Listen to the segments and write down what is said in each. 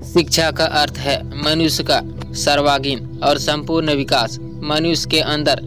शिक्षा का अर्थ है मनुष्य का सर्वांगीण और संपूर्ण विकास। मनुष्य के अंदर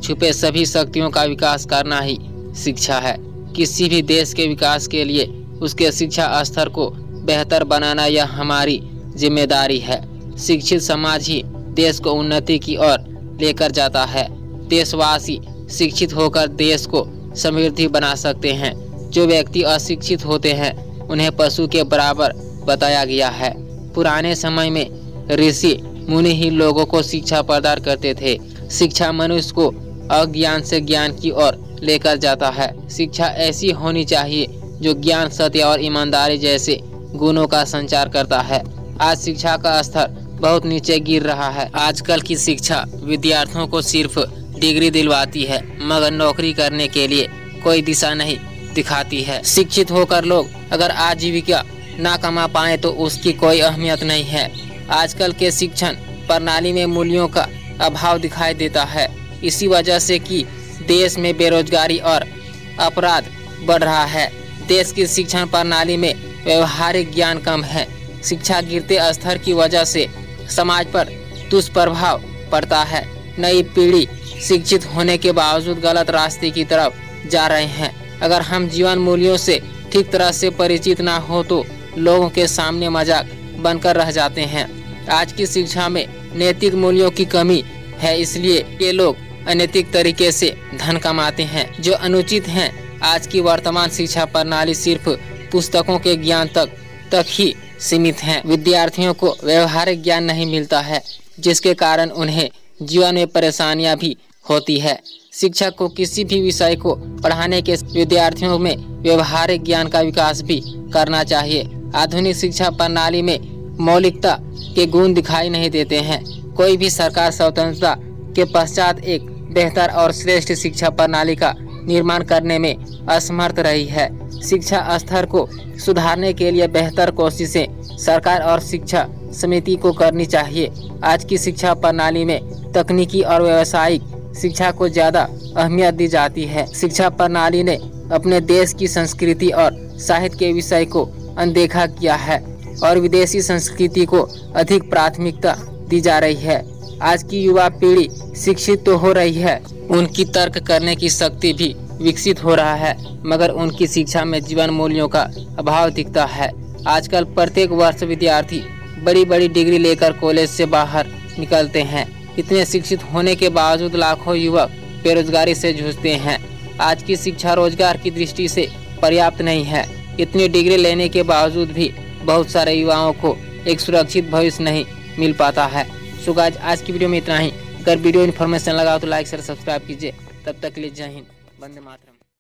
छुपे सभी शक्तियों का विकास करना ही शिक्षा है। किसी भी देश के विकास के लिए उसके शिक्षा स्तर को बेहतर बनाना यह हमारी जिम्मेदारी है। शिक्षित समाज ही देश को उन्नति की ओर लेकर जाता है। देशवासी शिक्षित होकर देश को समृद्धि बना सकते हैं। जो व्यक्ति अशिक्षित होते हैं उन्हें पशु के बराबर बताया गया है। पुराने समय में ऋषि मुनि ही लोगों को शिक्षा प्रदान करते थे। शिक्षा मनुष्य को अज्ञान से ज्ञान की ओर लेकर जाता है। शिक्षा ऐसी होनी चाहिए जो ज्ञान, सत्य और ईमानदारी जैसे गुणों का संचार करता है। आज शिक्षा का स्तर बहुत नीचे गिर रहा है। आजकल की शिक्षा विद्यार्थियों को सिर्फ डिग्री दिलवाती है, मगर नौकरी करने के लिए कोई दिशा नहीं दिखाती है। शिक्षित होकर लोग अगर आजीविका ना कमा पाए तो उसकी कोई अहमियत नहीं है। आजकल के शिक्षण प्रणाली में मूल्यों का अभाव दिखाई देता है। इसी वजह से कि देश में बेरोजगारी और अपराध बढ़ रहा है। देश की शिक्षण प्रणाली में व्यवहारिक ज्ञान कम है। शिक्षा गिरते स्तर की वजह से समाज पर दुष्प्रभाव पड़ता है। नई पीढ़ी शिक्षित होने के बावजूद गलत रास्ते की तरफ जा रहे हैं। अगर हम जीवन मूल्यों से ठीक तरह से परिचित ना हो तो लोगों के सामने मजाक बनकर रह जाते हैं। आज की शिक्षा में नैतिक मूल्यों की कमी है, इसलिए ये लोग अनैतिक तरीके से धन कमाते हैं जो अनुचित हैं। आज की वर्तमान शिक्षा प्रणाली सिर्फ पुस्तकों के ज्ञान तक ही सीमित है। विद्यार्थियों को व्यवहारिक ज्ञान नहीं मिलता है, जिसके कारण उन्हें जीवन में परेशानियां भी होती है। शिक्षक को किसी भी विषय को पढ़ाने के विद्यार्थियों में व्यवहारिक ज्ञान का विकास भी करना चाहिए। आधुनिक शिक्षा प्रणाली में मौलिकता के गुण दिखाई नहीं देते हैं। कोई भी सरकार स्वतंत्रता के पश्चात एक बेहतर और श्रेष्ठ शिक्षा प्रणाली का निर्माण करने में असमर्थ रही है। शिक्षा स्तर को सुधारने के लिए बेहतर कोशिशें सरकार और शिक्षा समिति को करनी चाहिए। आज की शिक्षा प्रणाली में तकनीकी और व्यावसायिक शिक्षा को ज्यादा अहमियत दी जाती है। शिक्षा प्रणाली ने अपने देश की संस्कृति और साहित्य के विषय को अनदेखा किया है और विदेशी संस्कृति को अधिक प्राथमिकता दी जा रही है। आज की युवा पीढ़ी शिक्षित तो हो रही है, उनकी तर्क करने की शक्ति भी विकसित हो रहा है, मगर उनकी शिक्षा में जीवन मूल्यों का अभाव दिखता है। आजकल प्रत्येक वर्ष विद्यार्थी बड़ी बड़ी डिग्री लेकर कॉलेज से बाहर निकलते हैं। इतने शिक्षित होने के बावजूद लाखों युवक बेरोजगारी से जूझते हैं। आज की शिक्षा रोजगार की दृष्टि से पर्याप्त नहीं है। इतनी डिग्री लेने के बावजूद भी बहुत सारे युवाओं को एक सुरक्षित भविष्य नहीं मिल पाता है। सो गाइस, आज की वीडियो में इतना ही। अगर वीडियो इन्फॉर्मेशन लगा तो लाइक शेयर सब्सक्राइब कीजिए। तब तक के लिए जय हिंद, वंदे मातरम।